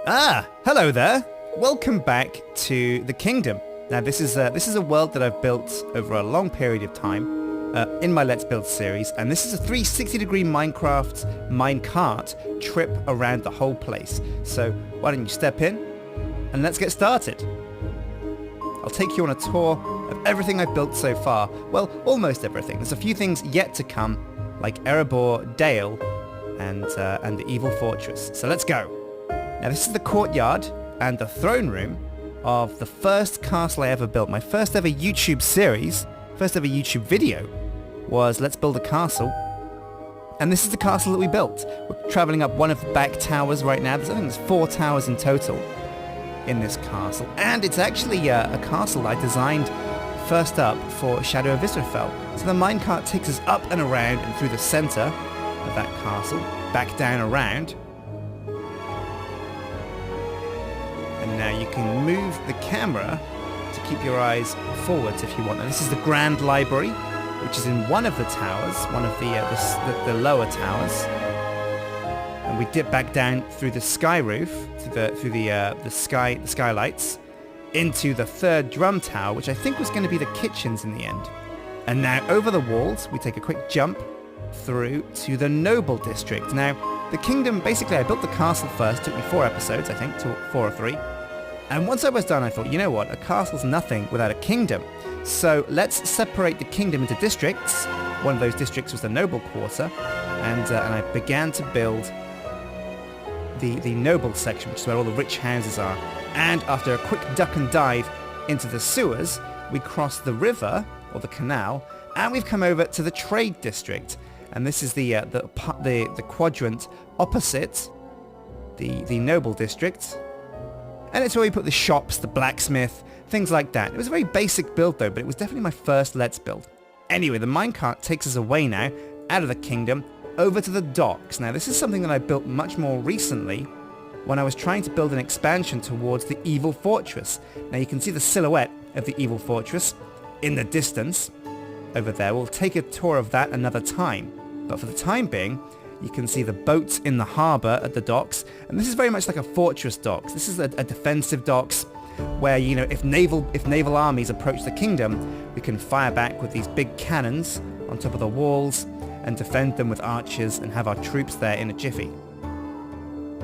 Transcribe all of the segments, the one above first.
Hello there. Welcome back to the kingdom. Now this is a world that I've built over a long period of time in my Let's Build series, and this is a 360-degree Minecraft minecart trip around the whole place. So why don't you step in and let's get started. I'll take you on a tour of everything I've built so far. Well, almost everything. There's a few things yet to come, like Erebor, Dale, and the Evil Fortress. So let's go. Now this is the courtyard and the throne room of the first castle I ever built. My first ever YouTube series, first ever YouTube video was Let's Build a Castle. And this is the castle that we built. We're traveling up one of the back towers right now. I think there's 4 towers in total in this castle. And it's actually a castle I designed first up for Shadow of Israfel. So the minecart takes us up and around and through the center of that castle, back down around. And now you can move the camera to keep your eyes forwards if you want. Now this is the Grand Library, which is in one of the towers, one of the lower towers. And we dip back down through the sky roof, through the skylights, into the third drum tower, which I think was going to be the kitchens in the end. And now over the walls, we take a quick jump through to the Noble District. Now, the kingdom, basically I built the castle first, took me 4 episodes, I think, 4 or 3. And once I was done, I thought, you know what, a castle's nothing without a kingdom. So let's separate the kingdom into districts. One of those districts was the Noble Quarter, and I began to build the Noble section, which is where all the rich houses are. And after a quick duck and dive into the sewers, we crossed the river, or the canal, and we've come over to the Trade District. And this is the quadrant opposite the Noble District. And it's where we put the shops, the blacksmith, things like that. It was a very basic build though, but it was definitely my first Let's Build. Anyway, the minecart takes us away now, out of the kingdom, over to the docks. Now this is something that I built much more recently when I was trying to build an expansion towards the Evil Fortress. Now you can see the silhouette of the Evil Fortress in the distance over there. We'll take a tour of that another time. But for the time being, you can see the boats in the harbour at the docks, and this is very much like a fortress docks. This is a defensive docks where, you know, if naval armies approach the kingdom, we can fire back with these big cannons on top of the walls and defend them with archers and have our troops there in a jiffy.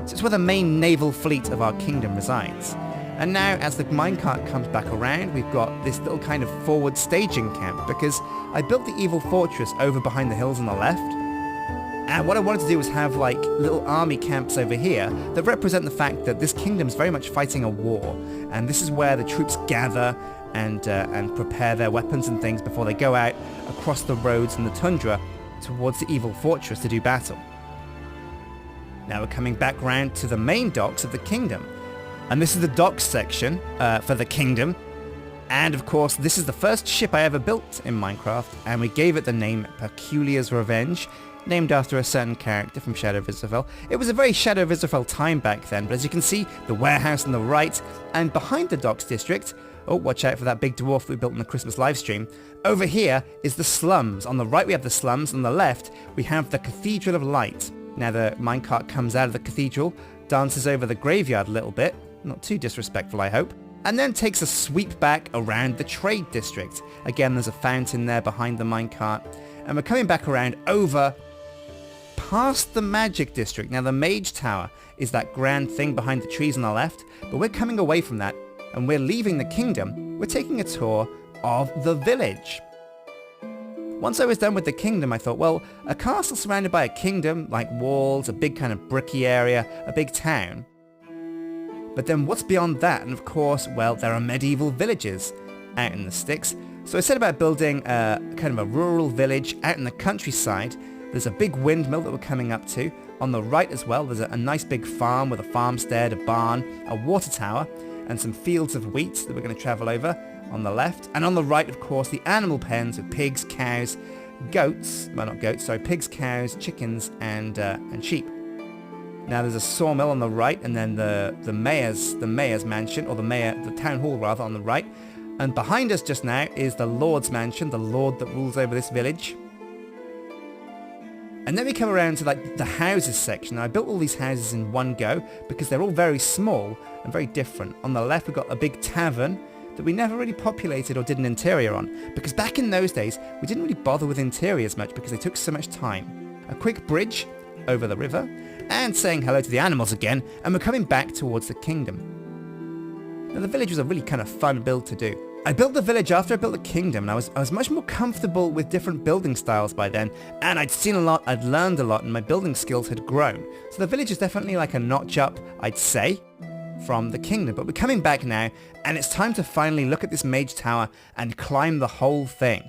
So it's where the main naval fleet of our kingdom resides. And now, as the minecart comes back around, we've got this little kind of forward staging camp, because I built the Evil Fortress over behind the hills on the left. And what I wanted to do was have like little army camps over here that represent the fact that this kingdom's very much fighting a war. And this is where the troops gather and prepare their weapons and things before they go out across the roads and the tundra towards the Evil Fortress to do battle. Now we're coming back round to the main docks of the kingdom. And this is the docks section for the kingdom. And of course, this is the first ship I ever built in Minecraft, and we gave it the name Peculiar's Revenge, named after a certain character from Shadow of Israfel. It was a very Shadow of Israfel time back then, but as you can see, the warehouse on the right, and behind the docks district, oh, watch out for that big dwarf that we built in the Christmas livestream, over here is the slums. On the right we have the slums, on the left we have the Cathedral of Light. Now the minecart comes out of the cathedral, dances over the graveyard a little bit, not too disrespectful I hope, and then takes a sweep back around the Trade District. Again, there's a fountain there behind the minecart, and we're coming back around over past the Magic District. Now the Mage Tower is that grand thing behind the trees on the left, but we're coming away from that and we're leaving the kingdom. We're taking a tour of the village. Once I was done with the kingdom, I thought, well, a castle surrounded by a kingdom, like walls, a big kind of bricky area, a big town. But then what's beyond that? And of course, well, there are medieval villages out in the sticks. So I set about building kind of a rural village out in the countryside. There's a big windmill that we're coming up to. On the right as well, there's a nice big farm with a farmstead, a barn, a water tower, and some fields of wheat that we're going to travel over on the left. And on the right, of course, the animal pens with pigs, cows, goats, well not goats, sorry, pigs, cows, chickens, and sheep. Now there's a sawmill on the right, and then the mayor's mansion, or the town hall rather, on the right. And behind us just now is the Lord's mansion, the Lord that rules over this village. And then we come around to like the houses section. I built all these houses in one go because they're all very small and very different. On the left we've got a big tavern that we never really populated or did an interior on, because back in those days we didn't really bother with interiors much because they took so much time. A quick bridge over the river, and saying hello to the animals again, and we're coming back towards the kingdom. Now the village was a really kind of fun build to do. I built the village after I built the kingdom, and I was much more comfortable with different building styles by then, and I'd seen a lot, I'd learned a lot, and my building skills had grown. So the village is definitely like a notch up, I'd say, from the kingdom. But we're coming back now, and it's time to finally look at this mage tower and climb the whole thing.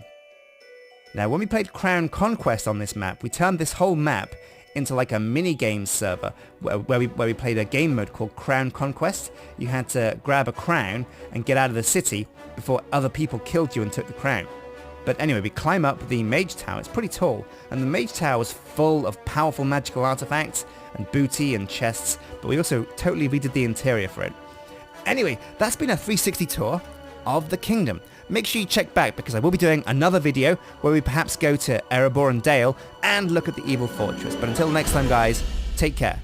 Now when we played Crown Conquest on this map, we turned this whole map into like a mini-game server where we played a game mode called Crown Conquest. You had to grab a crown and get out of the city before other people killed you and took the crown. But anyway, we climb up the mage tower. It's pretty tall, and the mage tower was full of powerful magical artifacts and booty and chests, but we also totally redid the interior for it. Anyway, that's been a 360 tour of the kingdom. Make sure you check back, because I will be doing another video where we perhaps go to Erebor and Dale and look at the evil fortress. But until next time guys, take care.